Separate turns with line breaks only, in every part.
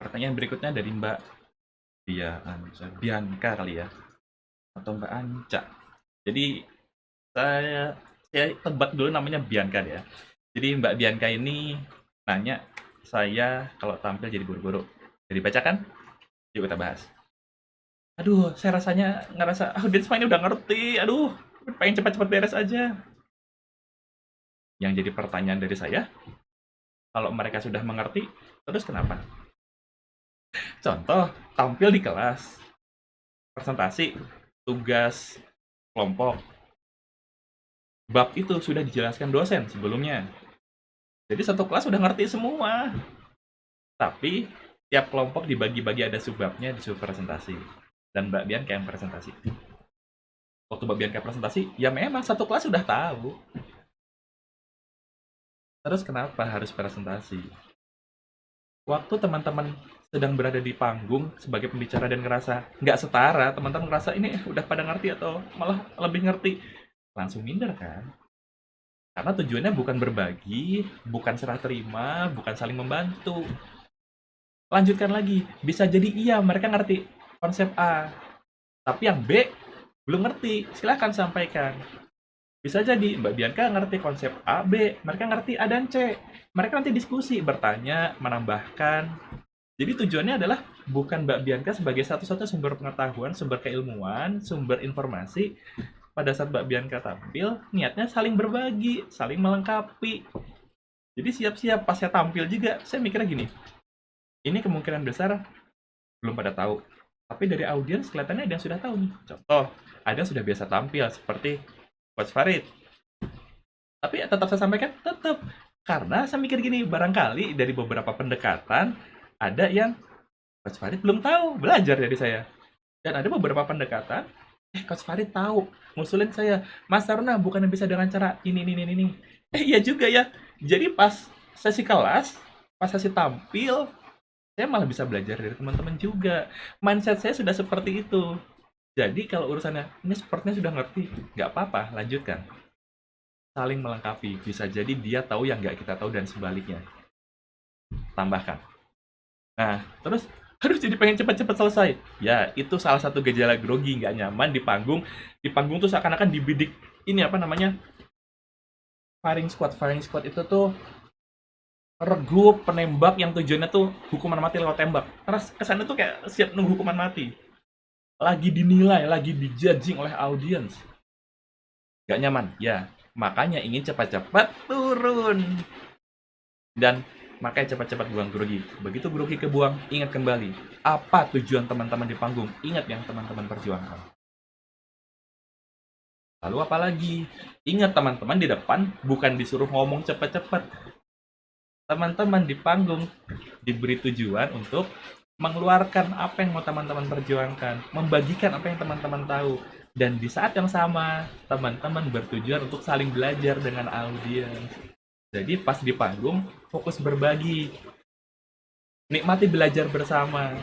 Pertanyaan berikutnya dari Mbak Bianca kali ya, atau Mbak Anca. Jadi saya saya tebak dulu namanya Bianca deh ya. Jadi Mbak Bianca ini nanya saya kalau tampil jadi guru-guru. Jadi bacakan? Yuk kita bahas. Aduh, saya rasanya ngerasa audiens mah ini udah ngerti. Aduh, pengen cepat-cepat beres aja. Yang jadi pertanyaan dari saya, kalau mereka sudah mengerti, terus kenapa? Contoh, tampil di kelas, presentasi, tugas kelompok, bab itu sudah dijelaskan dosen sebelumnya. Jadi satu kelas sudah ngerti semua. Tapi tiap kelompok dibagi-bagi ada subbabnya disuruh presentasi. Dan Mbak Bian kayak yang presentasi. Waktu Mbak Bian kayak presentasi, ya memang satu kelas sudah tahu. Terus kenapa harus presentasi? Waktu teman-teman sedang berada di panggung sebagai pembicara dan ngerasa nggak setara, teman-teman ngerasa ini udah pada ngerti atau malah lebih ngerti, langsung minder kan? Karena tujuannya bukan berbagi, bukan serah terima, bukan saling membantu. Lanjutkan lagi, bisa jadi iya mereka ngerti konsep A, tapi yang B belum ngerti, silahkan sampaikan. Bisa jadi Mbak Bianca ngerti konsep A, B, mereka ngerti A dan C. Mereka nanti diskusi, bertanya, menambahkan. Jadi tujuannya adalah bukan Mbak Bianca sebagai satu-satunya sumber pengetahuan, sumber keilmuan, sumber informasi. Pada saat Mbak Bianca tampil, niatnya saling berbagi, saling melengkapi. Jadi siap-siap pas saya tampil juga, saya mikirnya gini, ini kemungkinan besar belum pada tahu. Tapi dari audiens kelihatannya ada yang sudah tahu nih. Contoh, ada yang sudah biasa tampil seperti Coach Farid. Tapi tetap saya sampaikan, tetap. Karena saya mikir gini, barangkali dari beberapa pendekatan, ada yang Coach Farid belum tahu, belajar dari saya. Dan ada beberapa pendekatan, Coach Farid tahu, ngusulin saya, Mas Taruna bukan bisa dengan cara ini. Iya juga ya. Jadi pas sesi kelas, pas sesi tampil, saya malah bisa belajar dari teman-teman juga. Mindset saya sudah seperti itu. Jadi kalau urusannya, ini sepertinya sudah ngerti, nggak apa-apa, lanjutkan. Saling melengkapi, bisa jadi dia tahu yang nggak kita tahu dan sebaliknya. Tambahkan. Nah, terus, aduh jadi pengen cepat-cepat selesai. Ya, itu salah satu gejala grogi, nggak nyaman di panggung. Di panggung tuh seakan-akan dibidik, ini apa namanya, firing squad. Firing squad itu tuh regu penembak yang tujuannya tuh hukuman mati lewat tembak. Terus kesannya tuh kayak siap nunggu hukuman mati. Lagi dinilai, lagi dijudging oleh audiens. Gak nyaman, ya. Makanya ingin cepat-cepat turun. Dan makanya cepat-cepat buang grogi. Begitu grogi kebuang, ingat kembali. Apa tujuan teman-teman di panggung? Ingat yang teman-teman perjuangkan. Lalu apa lagi? Ingat teman-teman di depan bukan disuruh ngomong cepat-cepat. Teman-teman di panggung diberi tujuan untuk mengeluarkan apa yang mau teman-teman perjuangkan, membagikan apa yang teman-teman tahu. Dan di saat yang sama, teman-teman bertujuan untuk saling belajar dengan audiens. Jadi pas di panggung, fokus berbagi. Nikmati belajar bersama.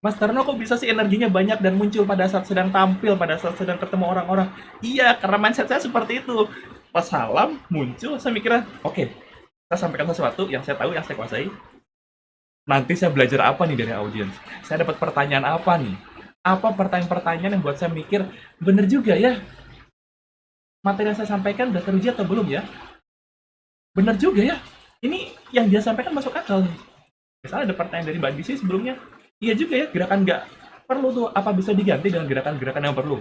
Mas Tarno kok bisa sih energinya banyak dan muncul pada saat sedang tampil, pada saat sedang ketemu orang-orang? Iya, karena mindset saya seperti itu. Pas salam, muncul, saya mikirnya, oke, saya sampaikan sesuatu yang saya tahu, yang saya kuasai. Nanti saya belajar apa nih dari audiens? Saya dapat pertanyaan apa nih? Apa pertanyaan-pertanyaan yang buat saya mikir, bener juga ya, materi yang saya sampaikan udah teruji atau belum ya? Bener juga ya, ini yang dia sampaikan masuk akal nih. Misalnya ada pertanyaan dari Mbak Disi sebelumnya, iya juga ya, gerakan nggak perlu tuh, apa bisa diganti dengan gerakan-gerakan yang perlu?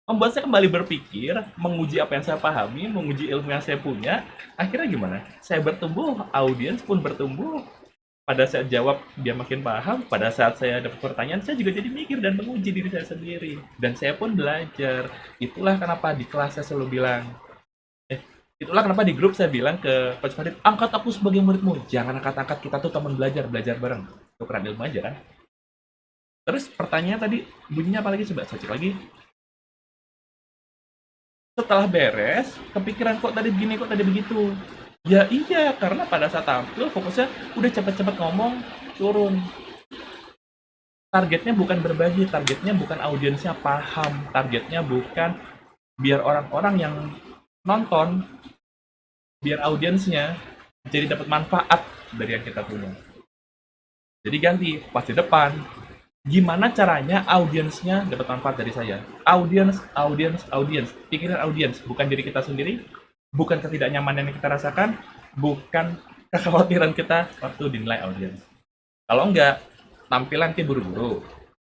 Membuat saya kembali berpikir, menguji apa yang saya pahami, menguji ilmu yang saya punya, akhirnya gimana? Saya bertumbuh, audiens pun bertumbuh. Pada saat jawab, dia makin paham. Pada saat saya dapat pertanyaan, saya juga jadi mikir dan menguji diri saya sendiri. Dan saya pun belajar. Itulah kenapa di kelas saya selalu bilang, itulah kenapa di grup saya bilang ke Coach Farid, angkat aku sebagai muridmu. Jangan angkat-angkat, kita tuh teman belajar, belajar bareng. Tukeran ilmu aja kan. Terus pertanyaan tadi, bunyinya apa lagi? Coba saya cek lagi. Setelah beres, kepikiran kok tadi begini, kok tadi begitu. Ya iya, karena pada saat tampil fokusnya udah cepet-cepet ngomong, turun. Targetnya bukan berbagi, targetnya bukan audiensnya paham, targetnya bukan biar orang-orang yang nonton, biar audiensnya jadi dapat manfaat dari yang kita punya. Jadi ganti, pas di depan, gimana caranya audiensnya dapat manfaat dari saya? Audiens, audiens, audiens. Pikiran audiens, bukan diri kita sendiri, bukan ketidaknyamanan yang kita rasakan, bukan kekhawatiran kita waktu dinilai audiens. Kalau enggak, tampilan nanti buru-buru.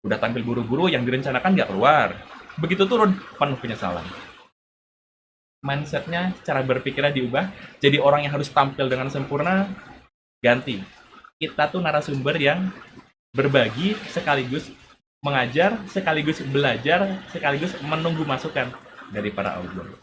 Udah tampil buru-buru, yang direncanakan nggak keluar. Begitu turun, penuh penyesalan. Mindsetnya, cara berpikirnya diubah, jadi orang yang harus tampil dengan sempurna, ganti. Kita tuh narasumber yang berbagi sekaligus mengajar, sekaligus belajar, sekaligus menunggu masukan dari para audiens.